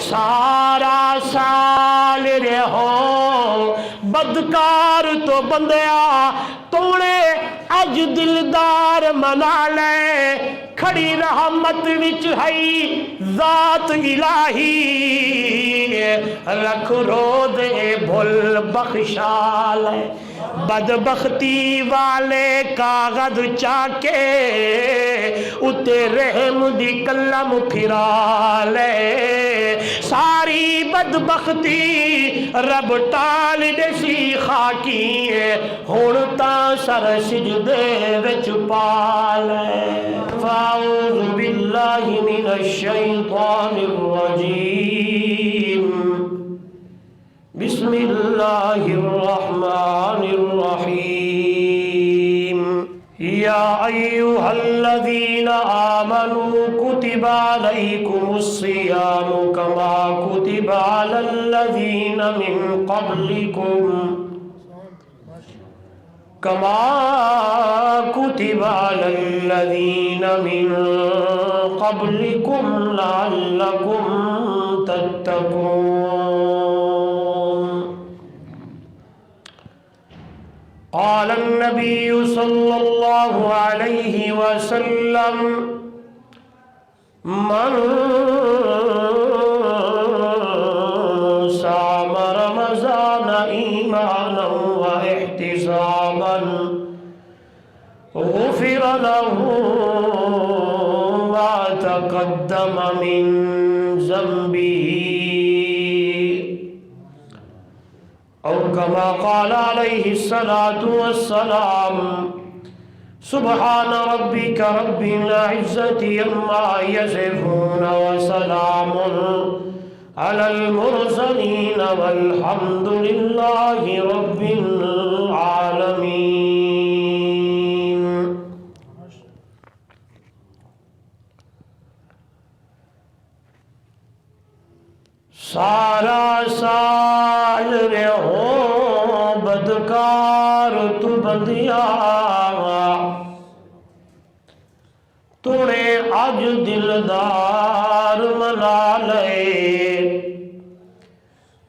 سارا سال رہو بدکار تو بندیا توڑے اج دلدار منا لے کھڑی رحمت وچ ہے ذات الہی رکھ رو دے بھول بخشا لے بدبختی والے کاغذ چاکے اتے رحم دی کلم پھرا لے ساری بدبختی رب ٹال دسی خاکی ہن تاں سر سجدے وچ پا لے فاعوذ باللہ من الشیطان الرجیم بسم اللہ الرحمن الرحیم یا ایہا الذین آمنوا کتب علیکم الصیام کما کتب علی الذین من قبلکم كما كتب على الذين من قبلكم لعلكم تتقون قال النبي صلى الله عليه وسلم من صام رمضان إيمانا واحتسابا غفر له ما تقدم من ذنبه أو كما قال عليه الصلاة والسلام سبحان ربك رب العزة عما يصفون وسلام على المرسلين والحمد لله رب العالمين سارا سال رہو بدکار تو بندیا توڑے اج دلدار منا لے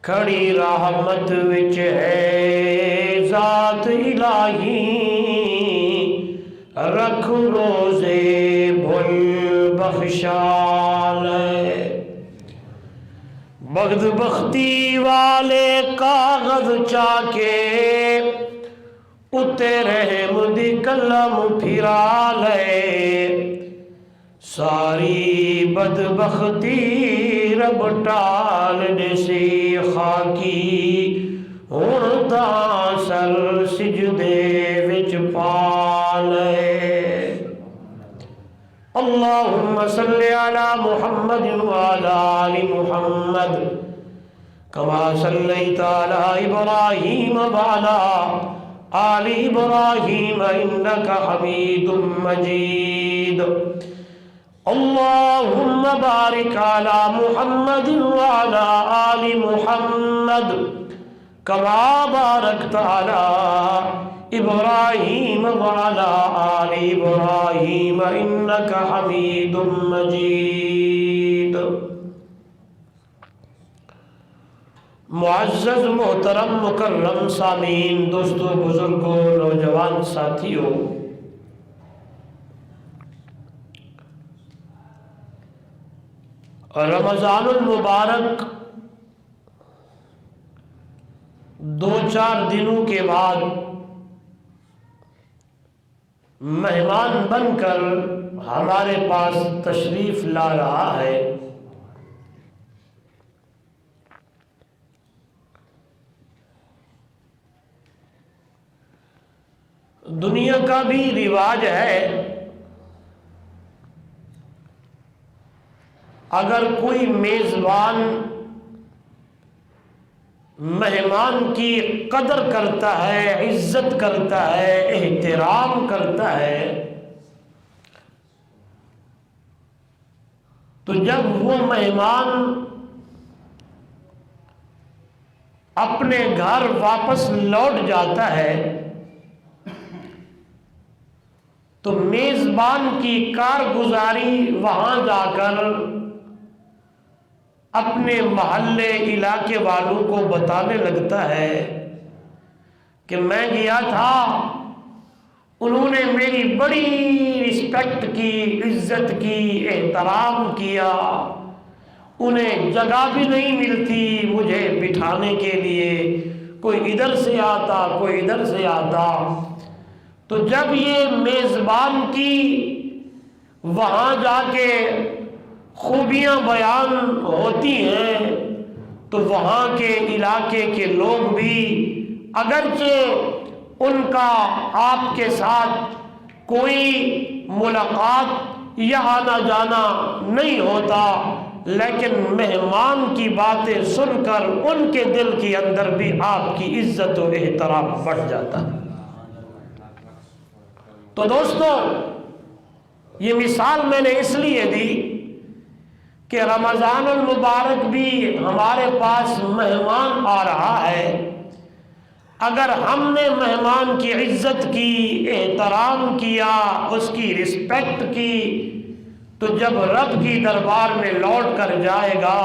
کھڑی رحمت وچ ہے ذات الہی رکھ روزے بھول بخشا لے بغد بختی والے کاغذ چاکے اتے رحم دی کلم پھرا لے ساری بدبختی رب ٹال دسی خاکی ہن تاں سر سجدے وچ پا لے اللہم صلی علی محمد وعلی آل محمد کما صلیت علی ابراہیم وعلی آل ابراہیم انک حمید مجید اللہم بارک علی محمد وعلی آل محمد کما بارکت علی ابراہیم وعلی آل ابراہیم انک حمید مجید معزز محترم مکرم سامعین دوستو بزرگوں نوجوان ساتھیوں رمضان المبارک دو چار دنوں کے بعد مہمان بن کر ہمارے پاس تشریف لا رہا ہے دنیا کا بھی رواج ہے اگر کوئی میزبان مہمان کی قدر کرتا ہے عزت کرتا ہے احترام کرتا ہے تو جب وہ مہمان اپنے گھر واپس لوٹ جاتا ہے تو میزبان کی کارگزاری وہاں جا کر اپنے محلے علاقے والوں کو بتانے لگتا ہے کہ میں گیا تھا، انہوں نے میری بڑی رسپیکٹ کی، عزت کی، احترام کیا، انہیں جگہ بھی نہیں ملتی مجھے بٹھانے کے لیے، کوئی ادھر سے آتا کوئی ادھر سے آتا۔ تو جب یہ میزبان کی وہاں جا کے خوبیاں بیان ہوتی ہیں تو وہاں کے علاقے کے لوگ بھی اگرچہ ان کا آپ کے ساتھ کوئی ملاقات یا آنا جانا نہیں ہوتا، لیکن مہمان کی باتیں سن کر ان کے دل کے اندر بھی آپ کی عزت و احترام بڑھ جاتا ہے۔ تو دوستو، یہ مثال میں نے اس لیے دی کہ رمضان المبارک بھی ہمارے پاس مہمان آ رہا ہے، اگر ہم نے مہمان کی عزت کی، احترام کیا، اس کی رسپیکٹ کی، تو جب رب کی دربار میں لوٹ کر جائے گا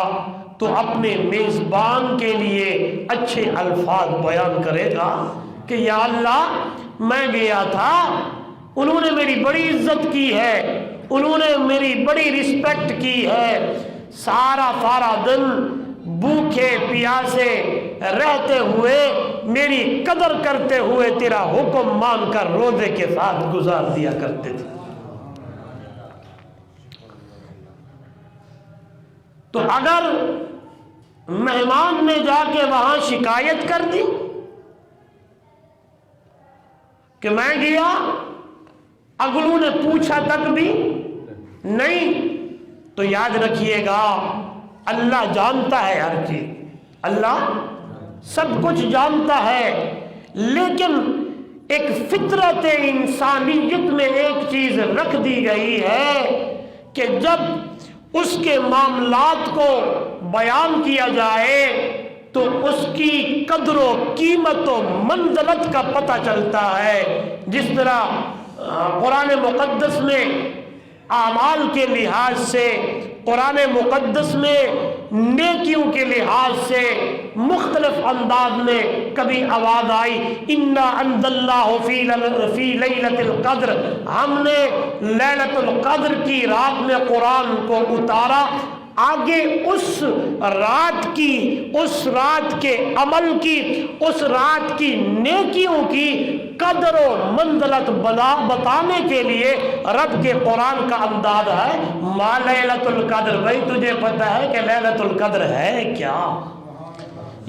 تو اپنے میزبان کے لیے اچھے الفاظ بیان کرے گا کہ یا اللہ، میں گیا تھا، انہوں نے میری بڑی عزت کی ہے، انہوں نے میری بڑی رسپیکٹ کی ہے، سارا دن بھوکے پیاسے رہتے ہوئے میری قدر کرتے ہوئے تیرا حکم مان کر روزے کے ساتھ گزار دیا کرتے تھے۔ تو اگر مہمان نے جا کے وہاں شکایت کر دی کہ میں گیا، اگلوں نے پوچھا تک بھی نہیں، تو یاد رکھیے گا اللہ جانتا ہے ہر چیز، اللہ سب کچھ جانتا ہے، لیکن ایک فطرت انسانیت میں ایک چیز رکھ دی گئی ہے کہ جب اس کے معاملات کو بیان کیا جائے تو اس کی قدر و قیمت و منزلت کا پتہ چلتا ہے۔ جس طرح قرآن مقدس میں اعمال کے لحاظ سے، قرآن مقدس میں نیکیوں کے لحاظ سے مختلف انداز میں کبھی آواز آئی انا انزلناہ فی لیلۃ القدر، ہم نے لیلۃ القدر کی رات میں قرآن کو اتارا، آگے اس رات کی، اس رات کے عمل کی، اس رات کی نیکیوں کی قدر و منزلت بتانے کے لیے رب کے قرآن کا انداز ہے ما لیلۃ القدر۔ بھائی تجھے پتہ ہے کہ لیلۃ القدر ہے کیا؟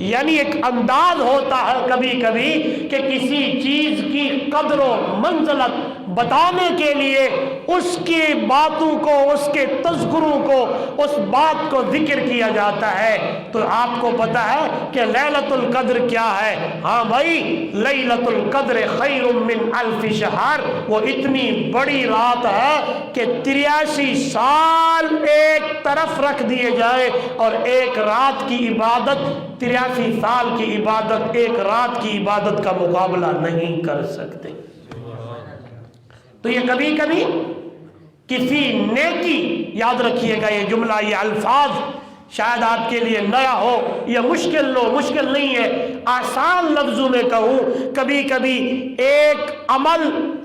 یعنی ایک انداز ہوتا ہے کبھی کبھی کہ کسی چیز کی قدر و منزلت بتانے کے لیے اس کی باتوں کو، اس کے تذکروں کو، اس بات کو ذکر کیا جاتا ہے۔ تو آپ کو پتا ہے کہ لیلۃ القدر کیا ہے؟ ہاں بھائی، لیلۃ القدر خیر من الف شہر، وہ اتنی بڑی رات ہے کہ 83 سال ایک طرف رکھ دیے جائے اور ایک رات کی عبادت، 83 سال کی عبادت ایک رات کی عبادت کا مقابلہ نہیں کر سکتے۔ تو یہ کبھی کبھی کسی نیکی، یاد رکھیے گا یہ جملہ، یہ الفاظ شاید آپ کے لیے نیا ہو، یہ مشکل نہیں ہے، آسان لفظوں میں کہوں، کبھی کبھی ایک عمل،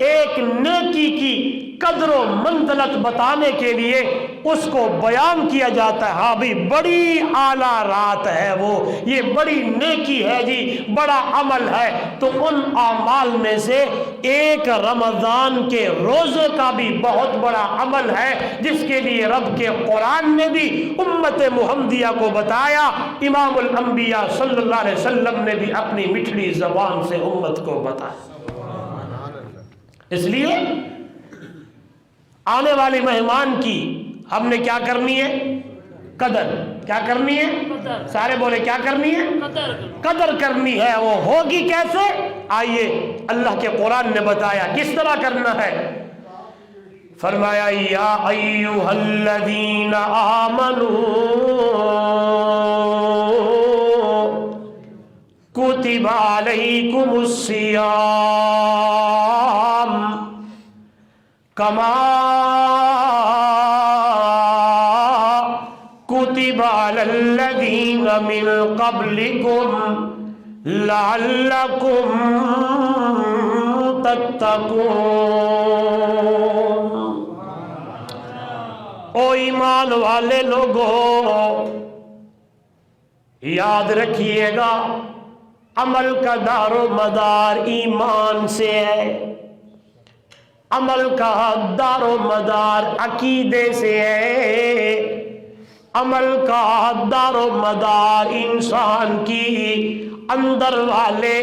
ایک نیکی کی قدر و منزلت بتانے کے لیے اس کو بیان کیا جاتا ہے، ہاں بھی بڑی اعلیٰ رات ہے وہ، یہ بڑی نیکی ہے جی، بڑا عمل ہے۔ تو ان اعمال میں سے ایک رمضان کے روزے کا بھی بہت بڑا عمل ہے، جس کے لیے رب کے قرآن نے بھی امت محمدیہ کو بتایا، امام الانبیاء صلی اللہ علیہ وسلم نے بھی اپنی مٹھڑی زبان سے امت کو بتایا۔ اس لیے آنے والے مہمان کی ہم نے کیا کرنی ہے؟ قدر۔ کیا کرنی ہے؟ سارے بولے کیا کرنی ہے؟ قدر کرنی ہے۔ وہ ہوگی کیسے؟ آئیے اللہ کے قرآن نے بتایا کس طرح کرنا ہے۔ فرمایا یا ایھا الذین آمنوا کتب علیکم الصیام کما کتب علی علی الذین من قبلکم لعلکم تتقون۔ او ایمان والے لوگوں، یاد رکھیے گا عمل کا دار و مدار ایمان سے ہے، عمل کا دار و مدار عقیدے سے ہے، عمل کا دار و مدار انسان کی اندر والے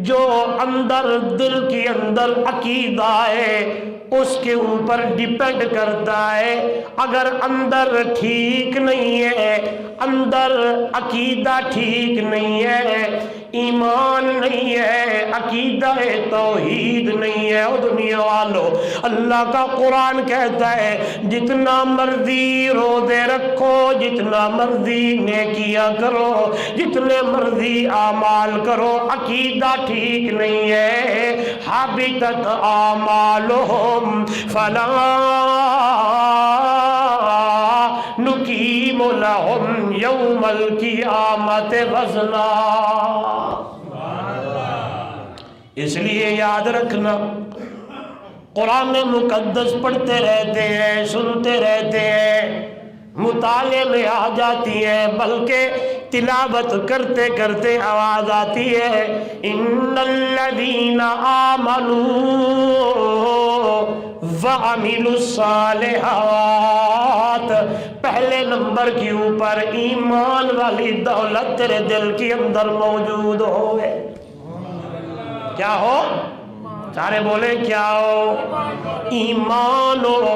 جو اندر دل کے اندر عقیدہ ہے اس کے اوپر ڈیپینڈ کرتا ہے۔ اگر اندر ٹھیک نہیں ہے، اندر عقیدہ ٹھیک نہیں ہے، ایمان نہیں ہے، عقیدہ توحید نہیں ہے، او دنیا والوں، اللہ کا قرآن کہتا ہے جتنا مرضی روزے رکھو، جتنا مرضی نیکیاں کرو، جتنے مرضی اعمال کرو، عقیدہ ٹھیک نہیں ہے، حبطت اعمالہم فلا نقیم لہم یوم القیامت وزنا۔ اس لیے یاد رکھنا، قرآن مقدس پڑھتے رہتے ہیں، سنتے رہتے ہیں، مطالعے میں آ جاتی ہے، بلکہ تلاوت کرتے کرتے آواز آتی ہے ان الذین آمنوا وعملوا الصالحات۔ پہلے نمبر کے اوپر ایمان والی دولت تیرے دل کے اندر موجود ہوئے۔ کیا ہو؟ سارے بولے کیا ہو؟ ایمان ہو،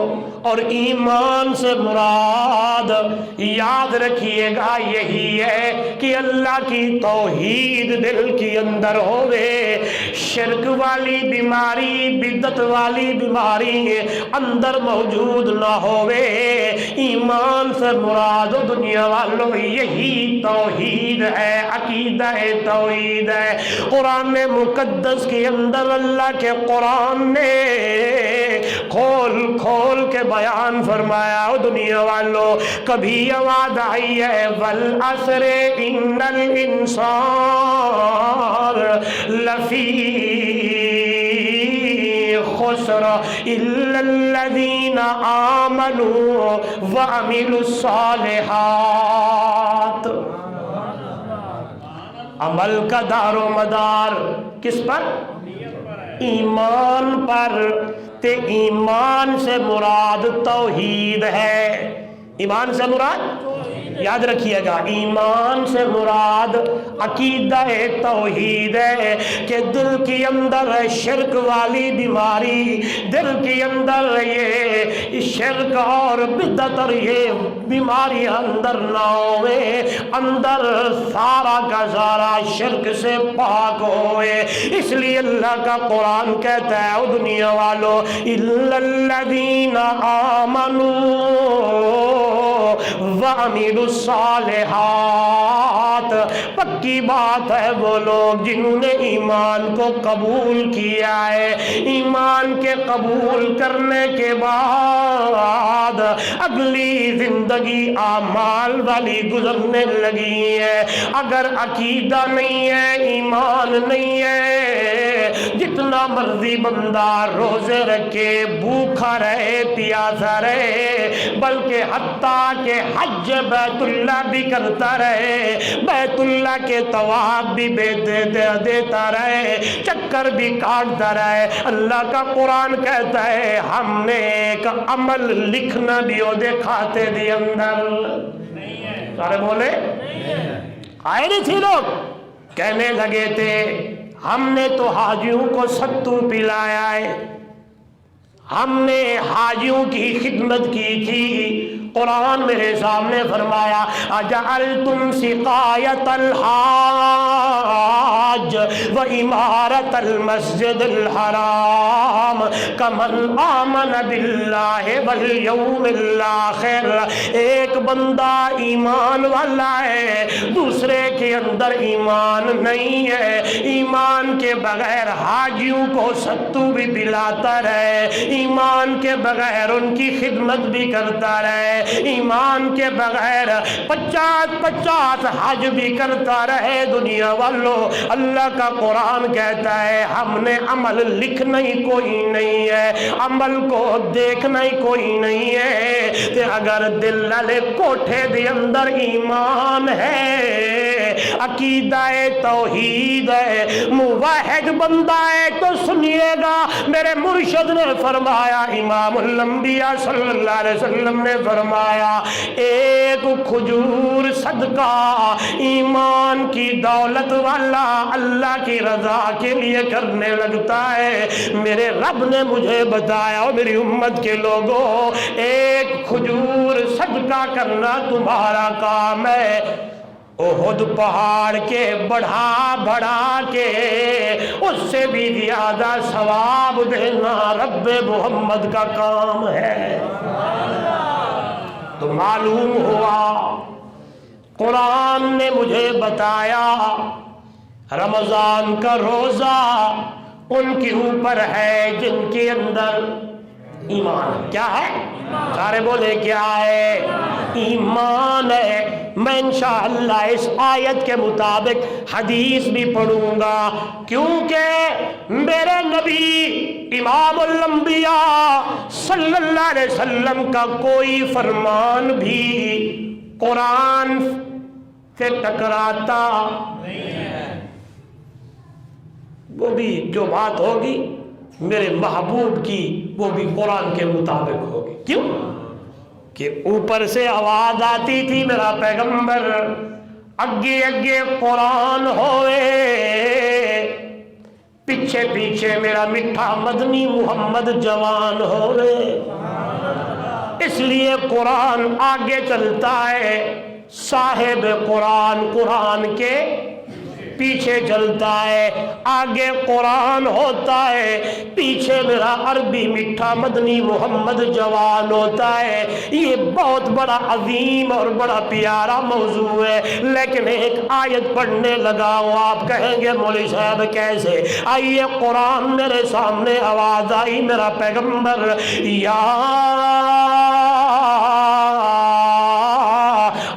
اور ایمان سے مراد یاد رکھیے گا یہی ہے کہ اللہ کی توحید دل کے اندر ہوئے، شرک والی بیماری، بدعت والی بیماری اندر موجود نہ ہوئے۔ ایمان سے مراد دنیا والوں یہی توحید ہے، عقیدہ توحید ہے۔ قرآن مقدس کے اندر اللہ کے قرآن نے کھول کھول کے بیان فرمایا، دنیا والوں کبھی آواز آئی ہے والعصر ان الانسان لفی خسر الا الذین آمنوا وعملوا الصالحات۔ عمل کا دار و مدار کس پر؟ ایمان پر۔ تے ایمان سے مراد توحید ہے۔ ایمان سے مراد یاد رکھیے گا، ایمان سے مراد عقیدہ توحید ہے کہ دل کے اندر شرک والی بیماری، دل کے اندر یہ شرک اور بدعت اور یہ بیماری اندر نہ ہوئے، اندر سارا کا سارا شرک سے پاک ہوئے۔ اس لیے اللہ کا قرآن کہتا ہے او دنیا والوں الا الذین آمنوا وعملوا الصالحات۔ پکی بات ہے وہ لوگ جنہوں نے ایمان کو قبول کیا ہے، ایمان کے قبول کرنے کے بعد اگلی زندگی اعمال والی گزرنے لگی ہے۔ اگر عقیدہ نہیں ہے، ایمان نہیں ہے، جتنا مرضی بندہ روزے رکھے، بھوکا رہے، پیاسا رہے، بلکہ حتیٰ کہ حج بیت اللہ بھی کرتا رہے، بیت اللہ کے طواف بھی دیتا رہے، چکر بھی کاٹتا رہے، اللہ کا قرآن کہتا ہے ہم نے ایک عمل لکھنا بھی ہو دے کھاتے دی اندر۔ سارے بولے آئے نہیں تھی لوگ کہنے لگے تھے ہم نے تو حاجیوں کو ستو پلایا ہے، ہم نے حاجیوں کی خدمت کی تھی۔ قرآن میرے سامنے فرمایا اجعلتم سقایت الحاج و امارت المسجد الحرام کمن آمن باللہ والیوم الآخر۔ ایک بندہ ایمان والا ہے، دوسرے کے اندر ایمان نہیں ہے، ایمان کے بغیر حاجیوں کو ستو بھی پلاتا رہے، ایمان کے بغیر ان کی خدمت بھی کرتا رہے، ایمان کے بغیر 50 حج بھی کرتا رہے دنیا والوں، اللہ کا قرآن کہتا ہے ہم نے عمل لکھنا ہی کوئی نہیں ہے، عمل کو دیکھنا ہی کوئی نہیں ہے، تے اگر دل والے کوٹھے دے اندر ایمان ہے، عقیدہ توحید ہے، موحد بندہ ہے تو سنیے گا، میرے مرشد نے فرمایا، امام الانبیاء صلی اللہ علیہ وسلم نے فرمایا، ایک کھجور صدقہ ایمان کی دولت والا اللہ کی رضا کے لیے کرنے لگتا ہے، میرے رب نے مجھے بتایا اور میری امت کے لوگوں، ایک کھجور صدقہ کرنا تمہارا کام ہے، احد پہاڑ کے بڑھا کے اس سے بھی زیادہ ثواب دینا رب محمد کا کام ہے۔ تو معلوم ہوا قرآن نے مجھے بتایا رمضان کا روزہ ان کے اوپر ہے جن کے اندر ایمان کیا ہے، سارے بولے کیا ہے، ایمان ہے۔ میں انشاءاللہ اس آیت کے مطابق حدیث بھی پڑھوں گا، کیونکہ میرے نبی امام الانبیاء صلی اللہ علیہ وسلم کا کوئی فرمان بھی قرآن سے ٹکراتا نہیں ہے، وہ بھی جو بات ہوگی میرے محبوب کی وہ بھی قرآن کے مطابق ہوگی۔ کیوں کہ اوپر سے آواز آتی تھی میرا پیغمبر اگے اگے قرآن ہوئے، پیچھے پیچھے میرا میٹھا مدنی محمد جوان ہوئے، اس لیے قرآن آگے چلتا ہے، صاحب قرآن قرآن کے پیچھے چلتا ہے، آگے قرآن ہوتا ہے، پیچھے میرا عربی میٹھا مدنی محمد جوان ہوتا ہے۔ یہ بہت بڑا عظیم اور بڑا پیارا موضوع ہے، لیکن ایک آیت پڑھنے لگا ہوں، آپ کہیں گے مولوی صاحب کیسے؟ آئیے قرآن میرے سامنے آواز آئی، میرا پیغمبر یا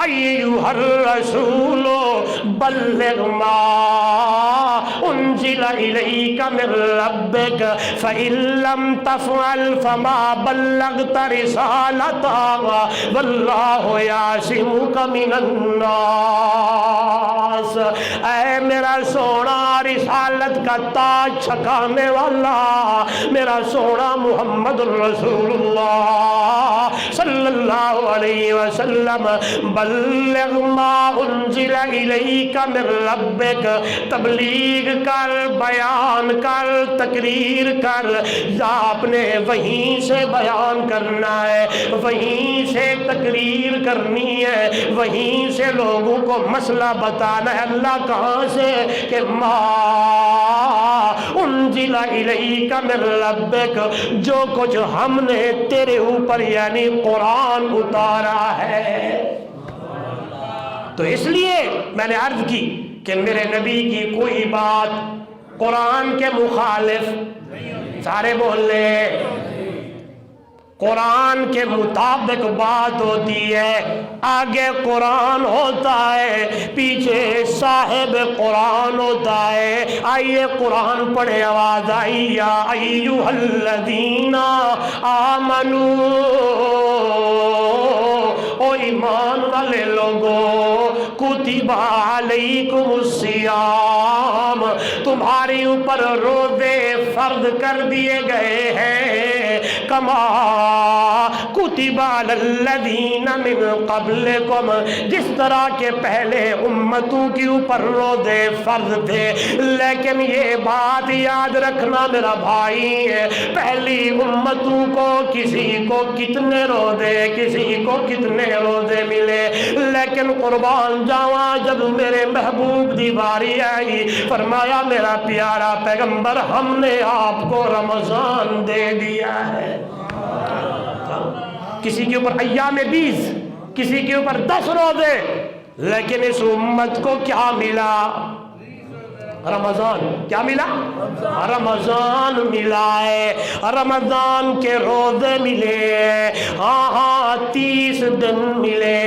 ایھا الرسول بلغ ما انزل الیک من ربک فإن لم تفعل فما بلغت رسالتہ واللہ یعصمک من الناس۔ اے میرا سونا رسالت کا تاج چھکانے والا، میرا سونا محمد الرسول اللہ صلی اللہ علیہ وسلم، بلغ ما انزل الیک من ربک، تبلیغ کر، بیان کر، تقریر کر، آپ نے وہیں سے بیان کرنا ہے، وہیں سے تقریر کرنی ہے، وہیں سے لوگوں کو مسئلہ بتانا ہے۔ اللہ کہاں سے کہ ما انزل الیک من ربک، جو کچھ ہم نے تیرے اوپر یعنی قرآن اتارا ہے۔ تو اس لیے میں نے عرض کی کہ میرے نبی کی کوئی بات قرآن کے مخالف، سارے بول لے، قرآن کے مطابق بات ہوتی ہے، آگے قرآن ہوتا ہے، پیچھے صاحب قرآن ہوتا ہے۔ آئیے قرآن پڑھے، آواز آئی، یا ایھا الذین آمنو، او ایمان والے لوگوں، کتب علیکم الصیام، تمہارے اوپر روزے فرض کر دیے گئے ہیں، کما کتب علی الذین من قبلکم، جس طرح کے پہلے امتوں کے اوپر روزے فرض تھے۔ لیکن یہ بات یاد رکھنا میرا بھائی ہے، پہلی امتوں کو کسی کو کتنے روزے، کسی کو کتنے روزے ملے، لیکن قربان جاواں جب میرے محبوب دی باری آئی، فرمایا میرا پیارا پیغمبر ہم نے آپ کو رمضان دے دیا ہے۔ کسی کے اوپر ایام 20، کسی کے اوپر 10 روزے، لیکن اس امت کو کیا ملا؟ رمضان کیا ملا؟ رمضان ملا ہے، رمضان کے روزے ملے، ہاں ہاں 30 دن ملے۔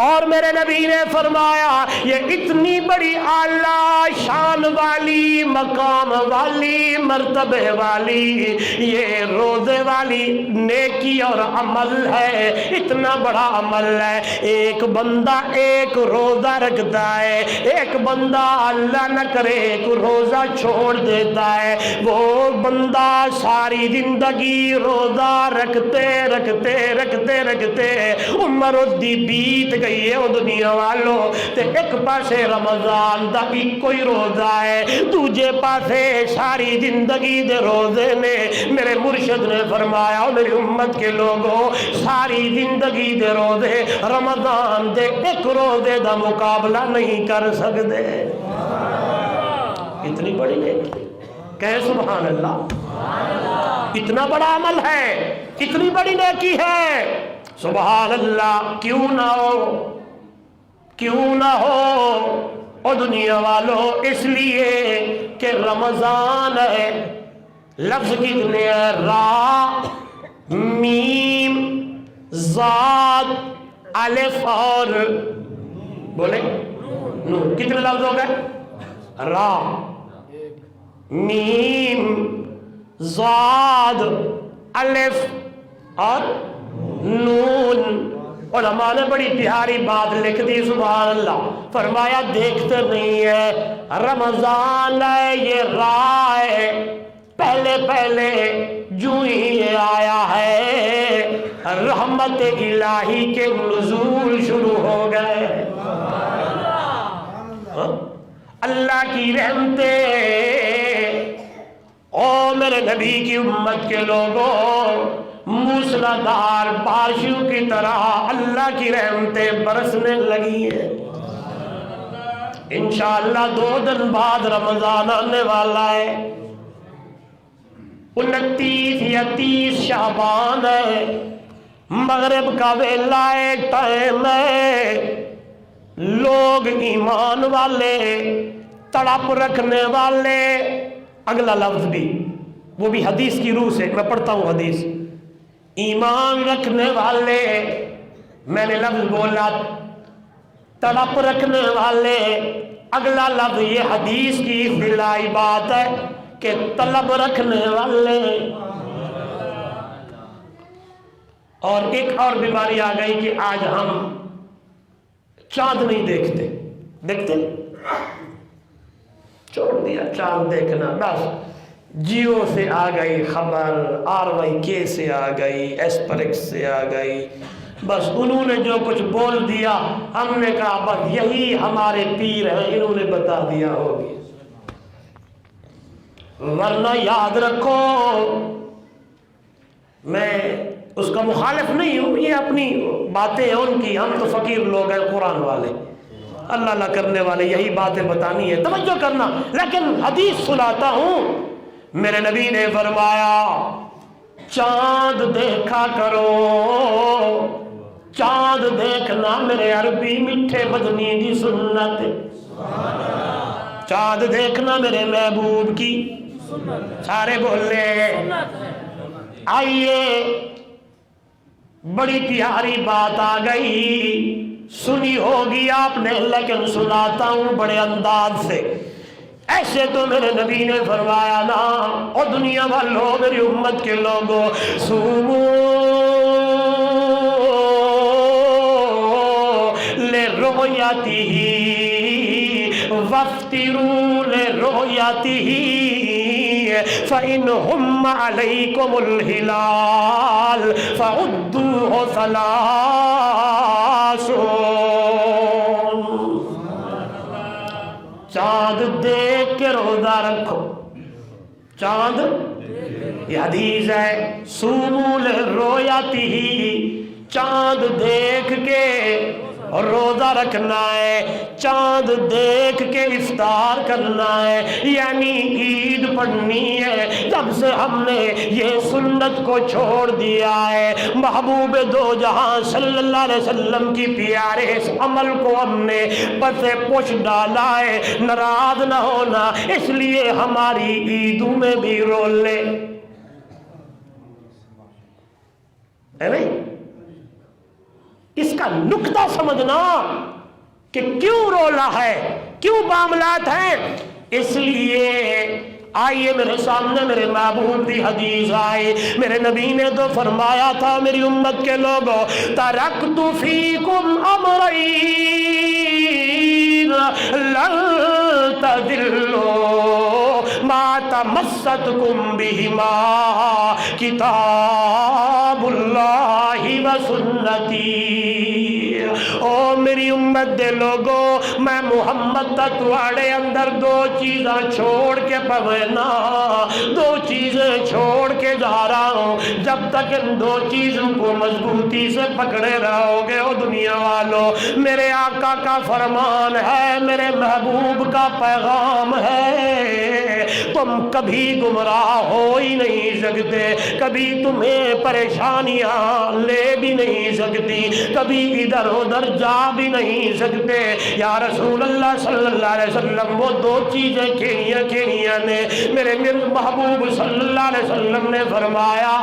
اور میرے نبی نے فرمایا یہ اتنی بڑی اعلیٰ شان والی، مقام والی، مرتبے والی یہ روزے والی نیکی اور عمل ہے، اتنا بڑا عمل ہے۔ ایک بندہ ایک روزہ رکھتا ہے، ایک بندہ اللہ نہ کرے ایک روزہ چھوڑ دیتا ہے، وہ بندہ ساری زندگی روزہ رکھتے رکھتے رکھتے رکھتے عمر دی بیت گئی ہے دنیا والوں تے ایک پاسے رمضان دا کوئی روزہ ہے، دوجے پاسے ساری زندگی دے روزے نے۔ میرے مرشد نے فرمایا میری امت کے لوگوں ساری زندگی دے روزے رمضان دے ایک روزے دا مقابلہ نہیں کر سکتے۔ اتنی بڑی نیکی، کہے سبحان اللہ، اتنا بڑا عمل ہے، اتنی بڑی نیکی ہے، سبحان اللہ۔ کیوں نہ ہو، کیوں نہ ہو او دنیا والوں، اس لیے کہ رمضان ہے۔ لفظ کتنے ہیں؟ را، میم، زاد، الف اور بولے نون، کتنے لفظ ہو گئے؟ را، میم، زاد، الف اور نون۔ علماء نے بڑی پیاری بات لکھ دی، سبحان اللہ، فرمایا دیکھتے نہیں ہے رمضان ہے یہ را ہے، پہلے پہلے جو ہی یہ آیا ہے رحمت الہی کے نزول شروع ہو گئے، اللہ کی رحمتیں۔ او میرے نبی کی امت کے لوگوں، موسلادھار بارشوں کی طرح اللہ کی رحمتیں برسنے لگی ہیں۔ انشاءاللہ 2 دن بعد رمضان آنے والا ہے، 29 یا 30 شعبان ہے، مغرب کا ویلا ہے، ٹائم ہے۔ لوگ ایمان والے، تڑپ رکھنے والے، اگلا لفظ بھی وہ بھی حدیث کی روح سے میں پڑھتا ہوں حدیث، ایمان رکھنے والے، میں نے لفظ بولا تڑپ رکھنے والے، اگلا لفظ یہ حدیث کی اصطلاحی بات ہے کہ طلب رکھنے والے۔ اور ایک اور بیماری آ گئی کہ آج ہم چاند نہیں دیکھتے، دیکھتے چھوڑ دیا چاند دیکھنا، بس جیو سے آ گئی خبر، RYK سے آ گئی، ایسپریکس سے آ گئی، بس انہوں نے جو کچھ بول دیا ہم نے کہا بس یہی ہمارے پیر ہیں، انہوں نے بتا دیا ہوگی۔ ورنہ یاد رکھو میں اس کا مخالف نہیں ہوں، یہ اپنی باتیں ہیں ان کی، ہم تو فقیر لوگ ہیں قرآن والے، اللہ اللہ کرنے والے، یہی باتیں بتانی ہے، توجہ کرنا۔ لیکن حدیث سناتا ہوں، میرے نبی نے فرمایا چاند دیکھا کرو، چاند دیکھنا میرے عربی میٹھے مدنی دی سنت، چاند دیکھنا میرے محبوب کی سارے بولے۔ آئیے بڑی پیاری بات آ گئی، سنی ہوگی آپ نے لیکن سناتا ہوں بڑے انداز سے۔ ایسے تو میرے نبی نے فرمایا نا، اور دنیا والوں میری امت کے لوگوں، سومو لرؤیتہ وافطروا لرؤیتہ فإن هم علیکم الہلال فعدوہ ثلاثون۔ چاند دیکھ کے روزہ رکھو، چاند یہ حدیث ہے، سوموا لرؤیتہ، چاند دیکھ کے اور روزہ رکھنا ہے، چاند دیکھ کے افطار کرنا ہے، یعنی عید پڑھنی ہے۔ جب سے ہم نے یہ سنت کو چھوڑ دیا ہے، محبوب دو جہاں صلی اللہ علیہ وسلم کی پیارے اس عمل کو ہم نے پسے پوش ڈالا ہے۔ ناراض نہ ہونا، اس لیے ہماری عیدوں میں بھی رو لے، ہے نہیں؟ اس کا نکتہ سمجھنا کہ کیوں رولا ہے، کیوں معاملات ہیں۔ اس لیے آئیے میرے سامنے میرے محبوب کی حدیث آئی، میرے نبی نے تو فرمایا تھا میری امت کے لوگوں، ترکت فیکم امرین لن تضلوا ما تمسکتم بہما کتاب اللہ و سنتی۔ او میری امت دے لوگوں، میں محمد تتواڑے اندر دو چیزاں چھوڑ کے پوینا، دو چیزیں چھوڑ کے جا رہا ہوں۔ جب تک ان دو چیزوں کو مضبوطی سے پکڑے رہو گے او دنیا والوں، میرے آقا کا فرمان ہے، میرے محبوب کا پیغام ہے، تم کبھی گمراہ ہو ہی نہیں سکتے، کبھی تمہیں پریشانیاں لے بھی نہیں سکتی، کبھی ادھر ادھر جا بھی نہیں سکتے۔ یا رسول اللہ صلی اللہ علیہ وسلم، وہ دو چیزیں کھیڑیاں نے میرے محبوب صلی اللہ علیہ وسلم نے فرمایا،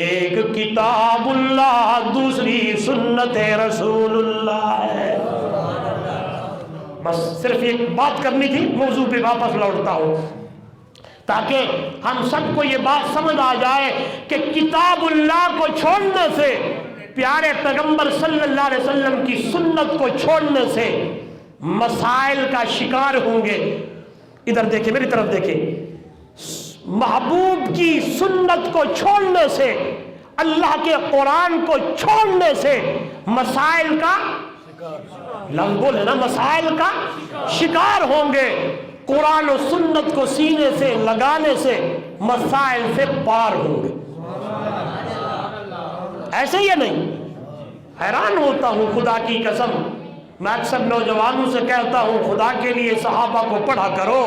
ایک کتاب اللہ، دوسری سنت رسول اللہ ہے۔ بس صرف ایک بات کرنی تھی، موضوع پہ واپس لوٹتا ہوں تاکہ ہم سب کو یہ بات سمجھ آ جائے کہ کتاب اللہ کو چھوڑنے سے، پیارے پیغمبر صلی اللہ علیہ وسلم کی سنت کو چھوڑنے سے مسائل کا شکار ہوں گے۔ ادھر دیکھیں، میری طرف دیکھیں، محبوب کی سنت کو چھوڑنے سے، اللہ کے قرآن کو چھوڑنے سے مسائل کا لفظ بولے نا، مسائل کا شکار ہوں گے۔ قرآن و سنت کو سینے سے لگانے سے مسائل سے پار ہوں گے۔ ایسے ہی نہیں؟ حیران ہوتا ہوں خدا کی قسم، میں اکثر نوجوانوں سے کہتا ہوں خدا کے لیے صحابہ کو پڑھا کرو،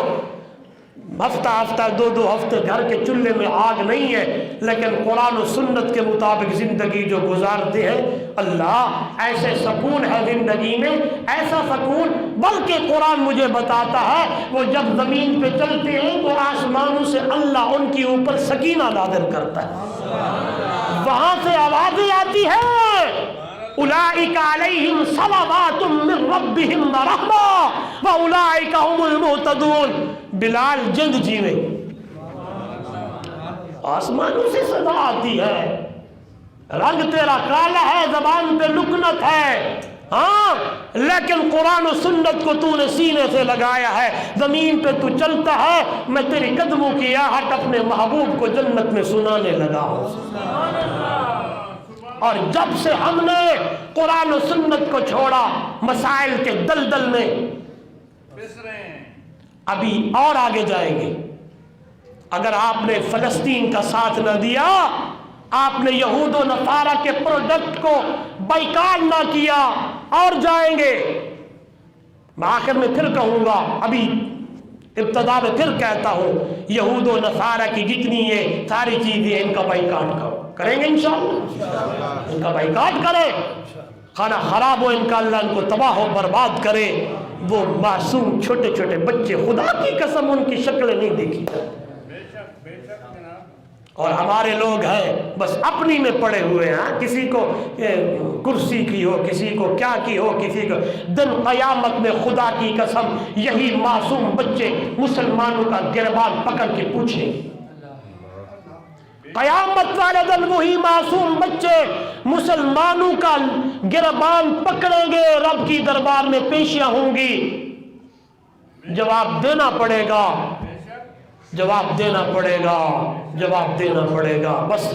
ہفتہ ہفتہ دو ہفتے گھر کے چولہے میں آگ نہیں ہے، لیکن قرآن و سنت کے مطابق زندگی جو گزارتے ہیں، اللہ ایسے سکون ہے زندگی میں، ایسا سکون، بلکہ قرآن مجھے بتاتا ہے وہ جب زمین پہ چلتے ہیں تو آسمانوں سے اللہ ان کے اوپر سکینہ نازل کرتا ہے، وہاں سے آوازیں آتی ہیں، اولئک علیہم صلوات من ربہم ورحمہ واولئک هم المہتدون۔ بلال جلد جیوے، آسمانوں سے صدا آتی ہے، رنگ تیرا کالا ہے، زبان پہ لکنت ہے، ہاں لیکن قرآن و سنت کو تو نے سینے سے لگایا ہے، زمین پہ تو چلتا ہے، میں تیری قدموں کی آہٹ اپنے محبوب کو جنت میں سنانے لگا ہوں۔ اور جب سے ہم نے قرآن و سنت کو چھوڑا، مسائل کے دلدل میں ابھی اور آگے جائیں گے۔ اگر آپ نے فلسطین کا ساتھ نہ دیا، آپ نے یہود و نصارہ کے پروڈکٹ کو بائیکاٹ نہ کیا، اور جائیں گے۔ میں آخر میں پھر کہوں گا، ابھی ابتدا میں پھر کہتا ہوں، یہود و نصارہ کی جتنی یہ ساری چیزیں ان کا بائیکاٹ کریں گے انشاءاللہ، ان کا بائیکاٹ کریں، کھانا خراب ہو ان کا، اللہ ان کو تباہ و برباد کرے۔ وہ معصوم چھوٹے چھوٹے بچے، خدا کی قسم ان کی شکلیں نہیں دیکھی، اور ہمارے لوگ ہیں بس اپنی میں پڑے ہوئے ہیں، کسی کو کرسی کی ہو، کسی کو کیا کی ہو، کسی کو دن قیامت میں خدا کی قسم یہی معصوم بچے مسلمانوں کا گریبان پکڑ کے پوچھیں گے، قیامت والے دن وہی معصوم بچے مسلمانوں کا گریبان پکڑیں گے، رب کی دربار میں پیشیاں ہوں گی، جواب دینا پڑے گا، جواب دینا پڑے گا، جواب دینا پڑے گا۔ بس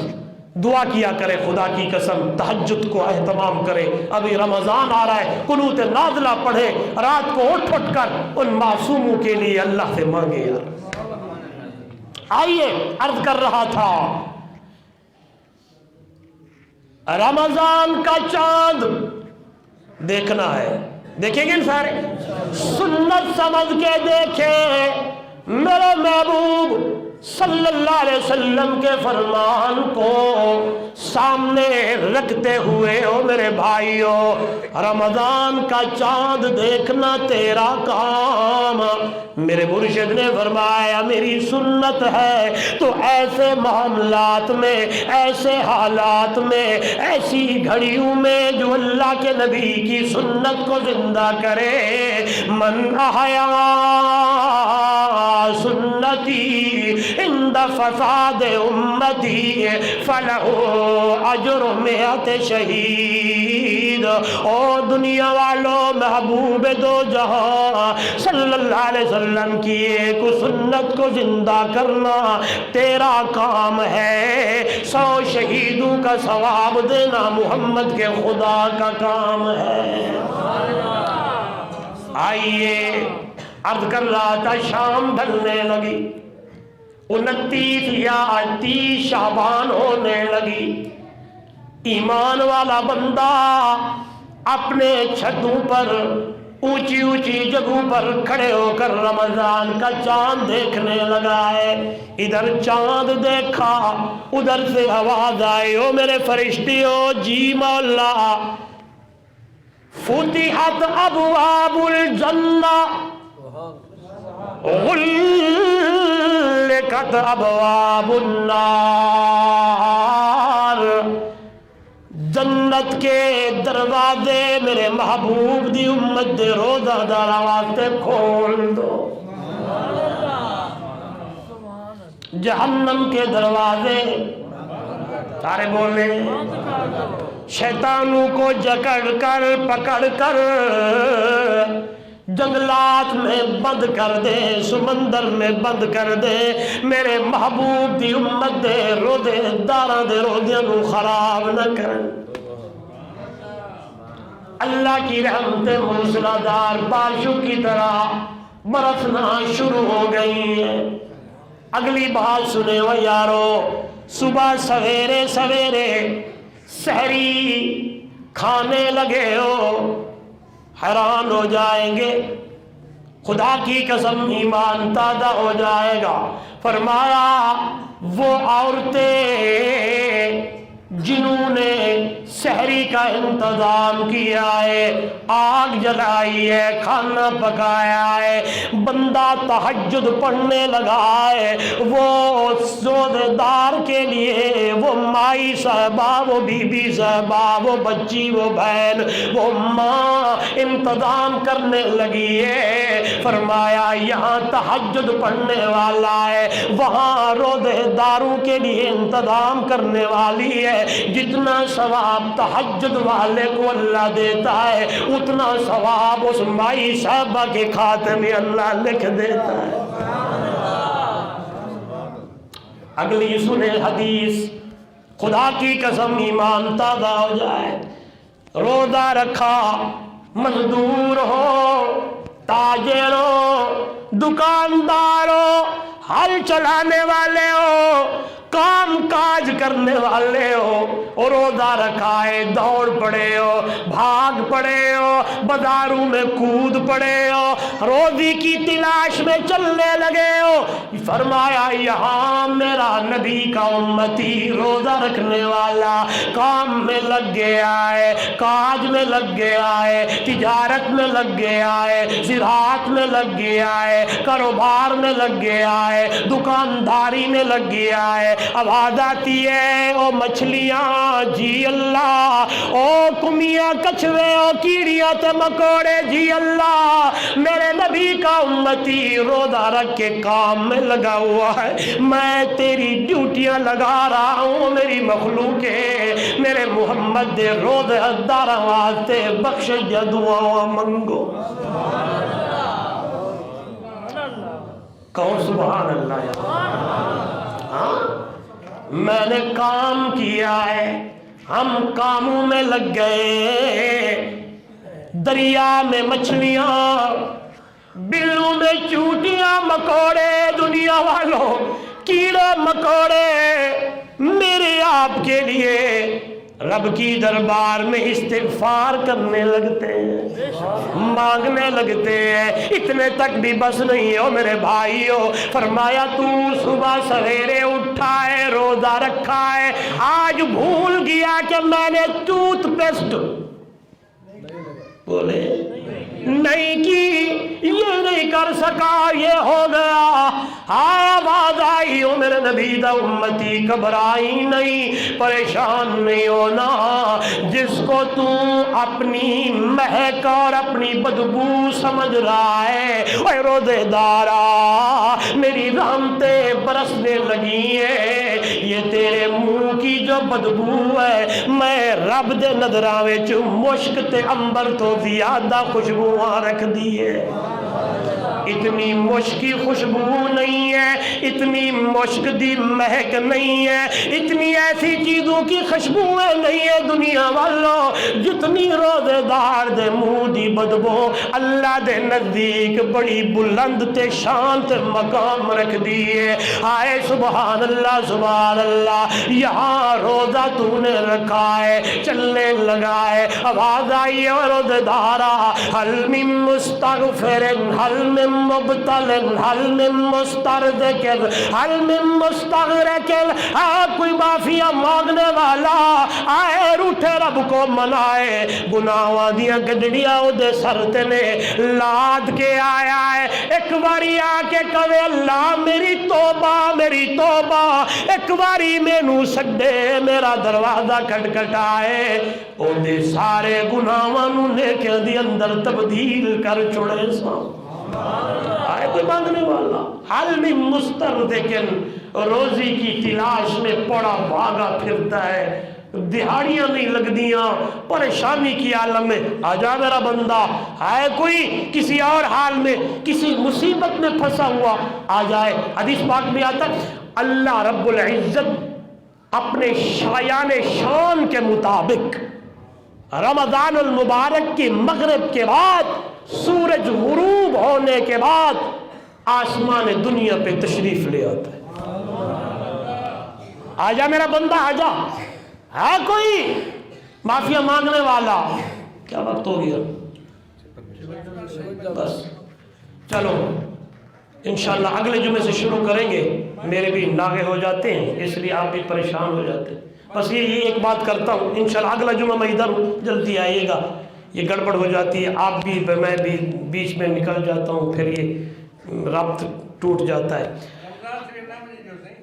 دعا کیا کرے، خدا کی قسم تہجد کو اہتمام کرے، ابھی رمضان آ رہا ہے، قنوت نازلہ پڑھے، رات کو اٹھ کر ان معصوموں کے لیے اللہ سے مانگے۔ یار آئیے، عرض کر رہا تھا، رمضان کا چاند دیکھنا ہے، دیکھیں گے سارے، سنت سمجھ کے دیکھیں میرے محبوب صلی اللہ علیہ وسلم کے فرمان کو سامنے رکھتے ہوئے او میرے بھائیوں، رمضان کا چاند دیکھنا تیرا کام۔ میرے مرشد نے فرمایا میری سنت ہے تو ایسے معاملات میں، ایسے حالات میں، ایسی گھڑیوں میں جو اللہ کے نبی کی سنت کو زندہ کرے، من احیا سنتی عند فساد امتی فلہ اجر مئت شہید۔ او دنیا والوں، محبوب دو جہاں صلی اللہ علیہ وسلم کی ایک سنت کو زندہ کرنا تیرا کام ہے، 100 شہیدوں کا ثواب دینا محمد کے خدا کا کام ہے۔ آئیے، عرض کر رہا تھا شام ڈھلنے لگی، 29 یا 30 شعبان ہونے لگی، ایمان والا بندہ اپنے چھتوں پر، اونچی اونچی جگہوں پر کھڑے ہو کر رمضان کا چاند دیکھنے لگا ہے۔ ادھر چاند دیکھا، ادھر سے آواز آئی، او میرے فرشتیوں، جی مولا، فتحت ابواب الجنہ غلقت ابواب النار۔ جنت کے دروازے میرے محبوب دی امت دے روزہ دار واسطے کھول دو، جہنم کے دروازے سارے بولے، شیطانوں کو جکڑ کر پکڑ کر جنگلات میں بند کر دے، سمندر میں بند کر دے، میرے محبوب دی امت دے روزے داراں دے روزیاں نو خراب نہ کر۔ اللہ کی رحمتیں موسلادھار بارشوں کی طرح برسنا شروع ہو گئی ہیں۔ اگلی بات سنے ہو یارو، صبح سویرے سویرے سحری کھانے لگے ہو، حیران ہو جائیں گے، خدا کی قسم ایمان تازہ ہو جائے گا۔ فرمایا وہ عورتیں جنہوں نے سحری کا انتظام کیا ہے، آگ جلائی ہے، کھانا پکایا ہے، بندہ تہجد پڑھنے لگا ہے، وہ روزے دار کے لیے، وہ مائی صاحبہ، وہ بی بی صاحبہ، وہ بچی، وہ بہن، وہ ماں انتظام کرنے لگی ہے۔ فرمایا یہاں تہجد پڑھنے والا ہے، وہاں روزے داروں کے لیے انتظام کرنے والی ہے۔ جتنا ثواب تہجد والے کو اللہ دیتا ہے، اتنا ثواب اس مائی صاحبہ کے کھاتے میں اللہ لکھ دیتا ہے۔ اگلی سنے حدیث، خدا کی قسم ایمان تازہ ہو جائے۔ روزہ رکھا، مزدور ہو، تاجر ہو، دکاندار ہو، ہل چلانے والے ہو، کام کاج کرنے والے ہو، اور روزہ رکھا ہے، دوڑ پڑے ہو، بھاگ پڑے ہو، بازاروں میں کود پڑے ہو، روزی کی تلاش میں چلنے لگے ہو، فرمایا یہاں میرا نبی کا امتی روزہ رکھنے والا کام میں لگ گیا ہے، کاج میں لگ گیا ہے، تجارت میں لگ گیا ہے، زراعت میں لگ گیا ہے، کاروبار میں لگ گیا ہے، دکانداری میں لگ گیا ہے۔ آواز آتی ہے او مچھلیاں جی اللہ، او کمیاں کچھوے، او کیڑیاں تے مکوڑے جی اللہ، میرے نبی کا امتی روزہ رکھ کے کام میں لگا ہوا ہے، میں تیری ڈیوٹیاں لگا رہا ہوں، میری مخلوق ہے، میرے محمد دے روزے دار واسطے بخش یا دعا منگو۔ کہو سبحان اللہ یا ہاں، میں نے کام کیا ہے، ہم کاموں میں لگ گئے، دریا میں مچھلیاں، بلوں میں چوٹیاں، مکوڑے، دنیا والوں کیڑے مکوڑے میرے آپ کے لیے رب کی دربار میں استغفار کرنے لگتے ہیں، مانگنے لگتے ہیں۔ اتنے تک بھی بس نہیں ہو میرے بھائیو، فرمایا تو صبح سویرے اٹھا ہے، روزہ رکھا ہے، آج بھول گیا کہ میں نے ٹوتھ پیسٹ بولے نہیں کی، یہ نہیں کر سکا، یہ ہو گیا۔ آواز آئی ہو میرے نبی دا امتی گھبرائی نہیں، پریشان نہیں ہونا، جس کو تو اپنی مہک اور اپنی بدبو سمجھ رہا ہے، اے روزے دارا میری رحمتیں برسنے لگی ہیں، یہ تیرے منہ کی جو بدبو ہے میں رب دے نظراں وچ مشک تے عنبر تو زیادہ خوشبوواں رکھ دی ہے۔ اتنی مشک کی خوشبو نہیں ہے، اتنی مشک دی مہک نہیں ہے، اتنی ایسی چیزوں کی خوشبویں نہیں ہے دنیا والوں جتنی روزے دار دے منہ دی بدبو اللہ دے نزدیک بڑی بلند تے شان تے مقام رکھ دی ہے۔ آئے سبحان اللہ سبحان اللہ، یہاں روزہ تو نے رکھا ہے، چلنے لگا ہے، آواز آئی ہے روزے دارا حل من مستغفر حل من مبتل حل من مسترزق حل من مستغرق، کوئی معافیا مانگنے والا آئے روٹھے رب کو منائے، گناہاں دیاں گڈڑیاں او دے سر تے نے لاد کے آیا ہے، ایک باری آ کے کہے اللہ میری توبہ میری توبہ، ایک باری مینوں سڈے میرا دروازہ کھٹکھٹائے، او دے سارے گناہاں نوں نیکیاں دی اندر تبدیل کر چھوڑے سا۔ آئے کوئی مانگنے والا حل من مسترزقن، روزی کی تلاش میں پڑا بھاگا پھرتا ہے، دہاڑیاں نہیں لگ دیاں، پریشانی کی عالم میں آ جا میرا بندہ، ہے کوئی کسی اور حال میں کسی مصیبت میں پھنسا ہوا آ جائے۔ حدیث پاک میں آتا ہے اللہ رب العزت اپنے شایان شان کے مطابق رمضان المبارک کی مغرب کے بعد سورج غروب ہونے کے بعد آسمان دنیا پہ تشریف لے آتا ہے۔ آجا میرا بندہ آجا، ہے کوئی معافیا مانگنے والا؟ کیا وقت ہو گیا؟ بس چلو انشاءاللہ اگلے جمعے سے شروع کریں گے، میرے بھی ناغے ہو جاتے ہیں اس لیے آپ بھی پریشان ہو جاتے ہیں، بس یہ ایک بات کرتا ہوں انشاءاللہ اگلا جمعہ میں ادھر ہوں، جلدی آئیے گا، یہ گڑبڑ ہو جاتی ہے، آپ بھی میں بھی بیچ میں نکل جاتا ہوں، پھر یہ رابط ٹوٹ جاتا ہے۔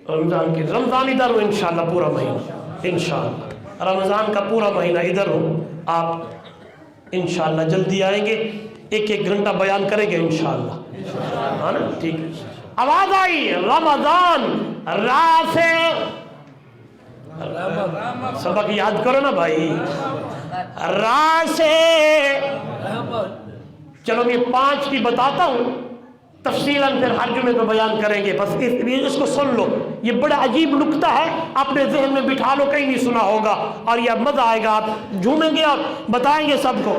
رمضان کی رمضان ادھر ہوں انشاءاللہ پورا مہینہ، انشاءاللہ رمضان کا پورا مہینہ ادھر ہوں، آپ انشاءاللہ جلدی آئیں گے، ایک ایک گھنٹہ بیان کریں گے انشاءاللہ، ہاں نا ٹھیک ہے۔ آواز آئی رمضان راہ سے، سبق یاد کرو نا بھائی، راہ سے، چلو میں 5 کی بتاتا ہوں تفصیلاً پھر ہر جمعے کو بیان کریں گے، بس اس کو سن لو، یہ بڑا عجیب نکتہ ہے، اپنے ذہن میں بٹھا لو، کہیں نہیں سنا ہوگا اور یہ مزہ آئے گا، آپ جھومیں گے اور بتائیں گے سب کو۔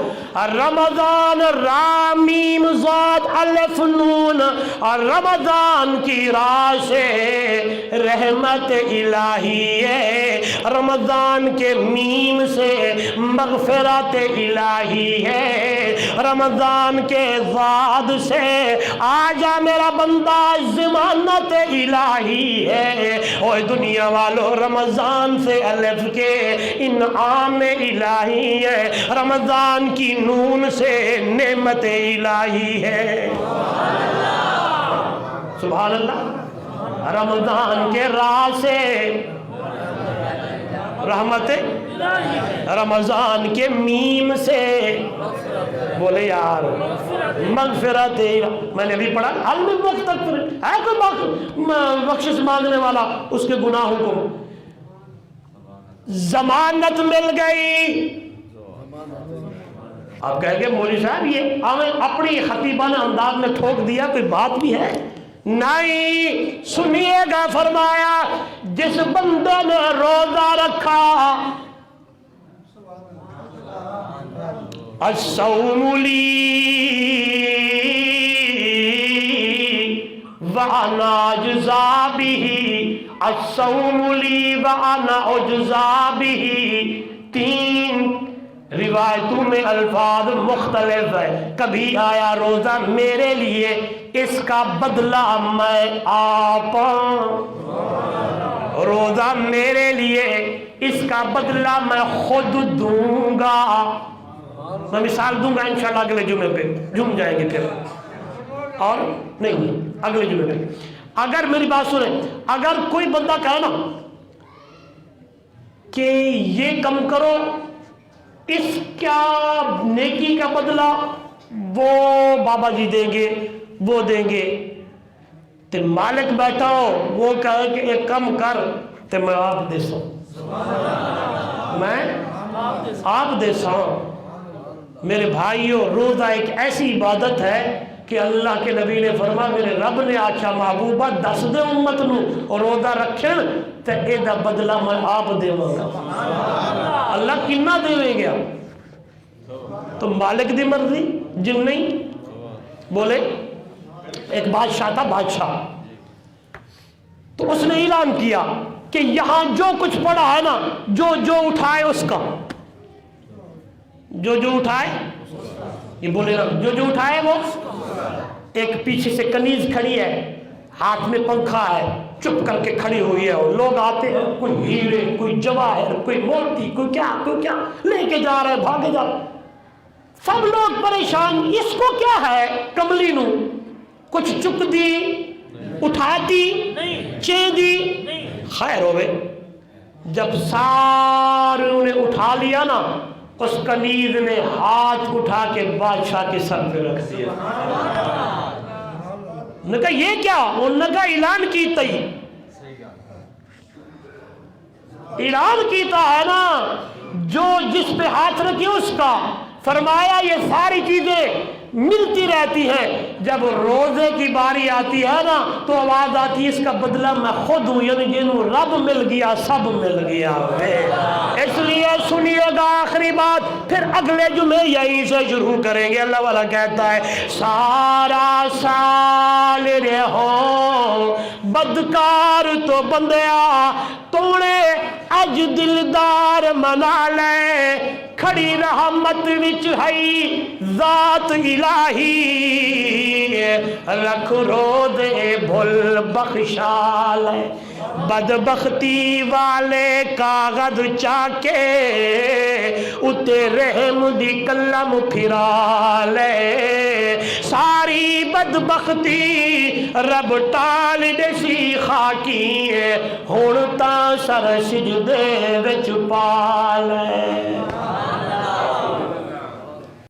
رمضان را میم ضاد الف نون، اور رمضان کی راہ سے رحمت الہی ہے، رمضان کے میم سے مغفرت الہی ہے، رمضان کے ضاد سے آجا میرا بندہ ضمانت الہی ہے، اوہ دنیا والو رمضان سے الف کے انعام الہی ہے، رمضان کی نون سے نعمت الہی ہے، سبحان اللہ، رمضان کے راہ سے رحمت، رمضان کے میم سے بولے یار مغفرت، میں نے بھی پڑھا حل میں مستغفر، ہے کوئی بخشش مانگنے والا اس کے گناہوں کو ضمانت مل گئی۔ آپ کہیں گے مولوی صاحب یہ ہمیں اپنی خطیبانہ انداز میں ٹھوک دیا، کوئی بات بھی ہے؟ نہیں، سنیے گا، فرمایا جس بندے نے روزہ رکھا، الصوم لی وانا اجزا به، الصوم لی وانا اجزا به، 3 روایتوں میں الفاظ مختلف ہے. کبھی آیا روزہ میرے لیے اس کا بدلہ میں آپ، روزہ میرے لیے اس کا بدلہ میں خود دوں گا. میں مثال دوں گا انشاءاللہ اگلے جمعے پہ، جم جائیں گے پھر، اور نہیں اگلے جمعے پہ. اگر میری بات سنیں، اگر کوئی بندہ کہے نا کہ یہ کم کرو، اس کیا نیکی کا بدلہ وہ بابا جی دیں گے، وہ دیں گے، تو مالک بیٹھا ہو وہ کہے کہ ایک کم کر تو میں آپ دے سو، میں آپ دے سو. میرے بھائیوں، روزہ ایک ایسی عبادت ہے کہ اللہ کے نبی نے فرمایا، میرے رب نے آچھا محبوبہ دس دے امت نو اور روزہ رکھن تے اے دا بدلہ میں آپ دے گا. اللہ کنا دے گیا؟ تو مالک دی مرضی، جن نہیں. بولے ایک بادشاہ تھا، بادشاہ، تو اس نے اعلان کیا کہ یہاں جو کچھ پڑا ہے نا، جو جو اٹھائے اس کا، جو جو اٹھائے، یہ بولے نا جو جو اٹھائے وہ. ایک پیچھے سے کنیز کھڑی ہے، ہاتھ میں پنکھا ہے، چپ کر کے کھڑی ہوئی ہے. لوگ آتے ہیں، کوئی ہیرے، کوئی جواہر، کوئی موتی، کوئی کیا لے کے جا رہے، بھاگے جا رہے. سب لوگ پریشان، اس کو کیا ہے کملی نو؟ کچھ چک دی، اٹھاتی، چین دی، خیر ہوئے. جب سارے انہیں اٹھا لیا نا، اس کنیز نے ہاتھ اٹھا کے بادشاہ کے سر پہ رکھ دیا. نے کہا یہ کیا؟ انہوں نے کہا اعلان کیتا ہی، اعلان کیتا ہے نا، جو جس پہ ہاتھ رکھی اس کا. فرمایا یہ ساری چیزیں ملتی رہتی ہیں، جب روزے کی باری آتی ہے نا تو آواز آتی ہے اس کا بدلہ میں خود ہوں، یعنی جنہوں رب مل گیا سب مل گیا ہے. اس لیے سنیے گا آخری بات، پھر اگلے جمعے یہی سے شروع کریں گے. اللہ والا کہتا ہے سارا سال رہو بدکار تو بندیا، توڑے اج دلدار منا لے، کھڑی رحمت وچ ہے ذات الہی، رکھ رو دے بھول بخشا لے، بدبختی والے کاغذ چاکے اتے رحم دی قلم پھرا لے. ساری بدبختی رب ٹال دے سی خاکی، ہن تاں سر سجدے وچ پا لے.